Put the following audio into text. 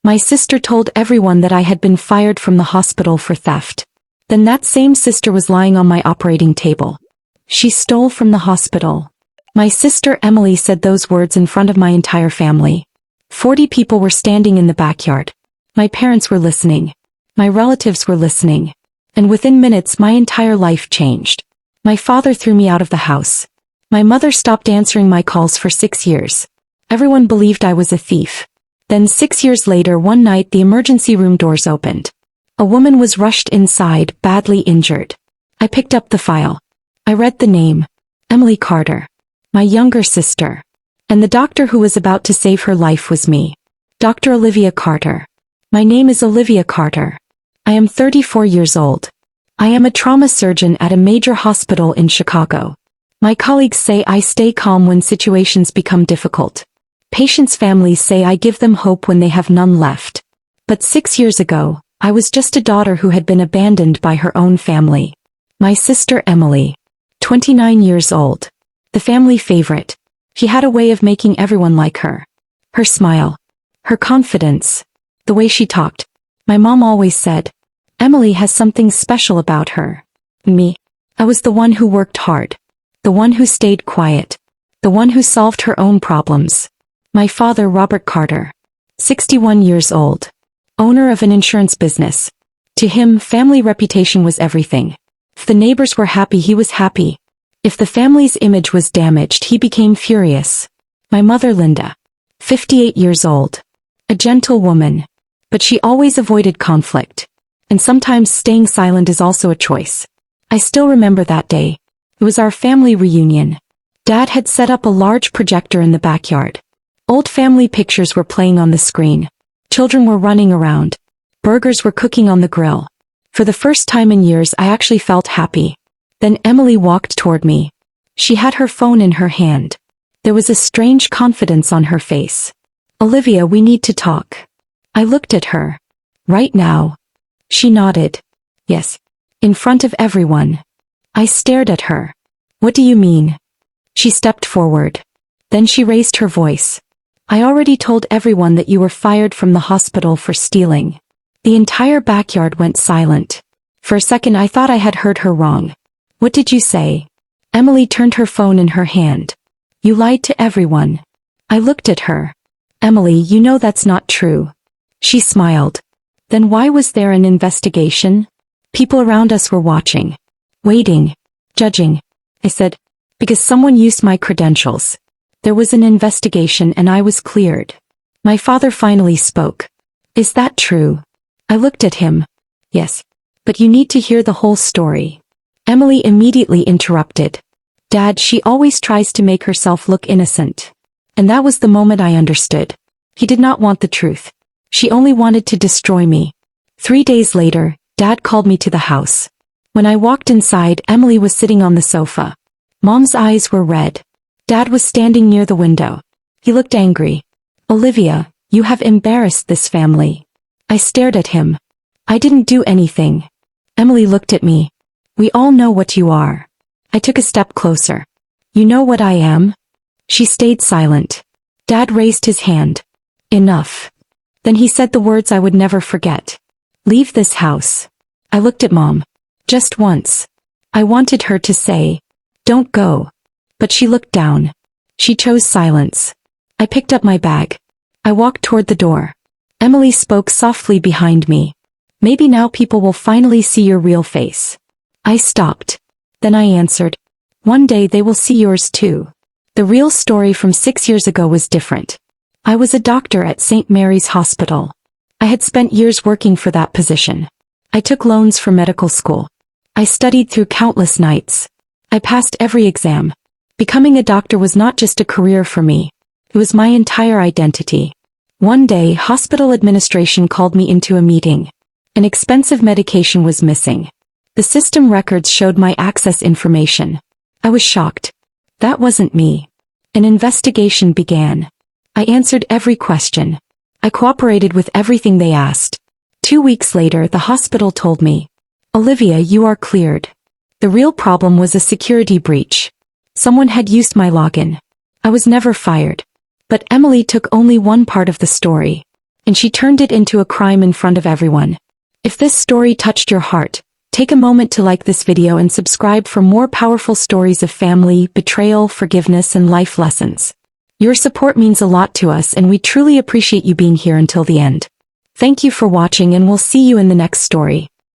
My sister told everyone that I had been fired from the hospital for theft. Then that same sister was lying on my operating table. She stole from the hospital. My sister Emily said those words in front of my entire family. 40 people were standing in the backyard. My parents were listening. My relatives were listening. And within minutes my entire life changed. My father threw me out of the house. My mother stopped answering my calls for 6 years. Everyone believed I was a thief. Then 6 years later, one night the emergency room doors opened. A woman was rushed inside, badly injured. I picked up the file. I read the name. Emily Carter. My younger sister. And the doctor who was about to save her life was me. Dr. Olivia Carter. My name is Olivia Carter. I am 34 years old. I am a trauma surgeon at a major hospital in Chicago. My colleagues say I stay calm when situations become difficult. Patients' families say I give them hope when they have none left. But 6 years ago, I was just a daughter who had been abandoned by her own family. My sister Emily. 29 years old. The family favorite. She had a way of making everyone like her. Her smile. Her confidence. The way she talked. My mom always said, Emily has something special about her. Me. I was the one who worked hard. The one who stayed quiet. The one who solved her own problems. My father Robert Carter. 61 years old. Owner of an insurance business. To him, family reputation was everything. If the neighbors were happy, he was happy. If the family's image was damaged, he became furious. My mother Linda. 58 years old. A gentle woman. But she always avoided conflict. And sometimes staying silent is also a choice. I still remember that day. It was our family reunion. Dad had set up a large projector in the backyard. Old family pictures were playing on the screen. Children were running around. Burgers were cooking on the grill. For the first time in years, I actually felt happy. Then Emily walked toward me. She had her phone in her hand. There was a strange confidence on her face. Olivia, we need to talk. I looked at her. Right now. She nodded. Yes. In front of everyone. I stared at her. What do you mean? She stepped forward. Then she raised her voice. I already told everyone that you were fired from the hospital for stealing. The entire backyard went silent. For a second I thought I had heard her wrong. What did you say? Emily turned her phone in her hand. You lied to everyone. I looked at her. Emily, you know that's not true. She smiled. Then why was there an investigation? People around us were watching. Waiting. Judging. I said, because someone used my credentials. There was an investigation and I was cleared. My father finally spoke. Is that true? I looked at him. Yes. But you need to hear the whole story. Emily immediately interrupted. Dad, she always tries to make herself look innocent. And that was the moment I understood. He did not want the truth. She only wanted to destroy me. 3 days later, Dad called me to the house. When I walked inside, Emily was sitting on the sofa. Mom's eyes were red. Dad was standing near the window. He looked angry. Olivia, you have embarrassed this family. I stared at him. I didn't do anything. Emily looked at me. We all know what you are. I took a step closer. You know what I am? She stayed silent. Dad raised his hand. Enough. Then he said the words I would never forget. Leave this house. I looked at Mom. Just once. I wanted her to say, don't go. But she looked down. She chose silence. I picked up my bag. I walked toward the door. Emily spoke softly behind me. Maybe now people will finally see your real face. I stopped. Then I answered. One day they will see yours too. The real story from 6 years ago was different. I was a doctor at St. Mary's Hospital. I had spent years working for that position. I took loans for medical school. I studied through countless nights. I passed every exam. Becoming a doctor was not just a career for me. It was my entire identity. One day, hospital administration called me into a meeting. An expensive medication was missing. The system records showed my access information. I was shocked. That wasn't me. An investigation began. I answered every question. I cooperated with everything they asked. 2 weeks later, the hospital told me, Olivia, you are cleared. The real problem was a security breach. Someone had used my login. I was never fired. But Emily took only one part of the story. and she turned it into a crime in front of everyone. If this story touched your heart, take a moment to like this video and subscribe for more powerful stories of family, betrayal, forgiveness, and life lessons. Your support means a lot to us, and we truly appreciate you being here until the end. Thank you for watching, and we'll see you in the next story.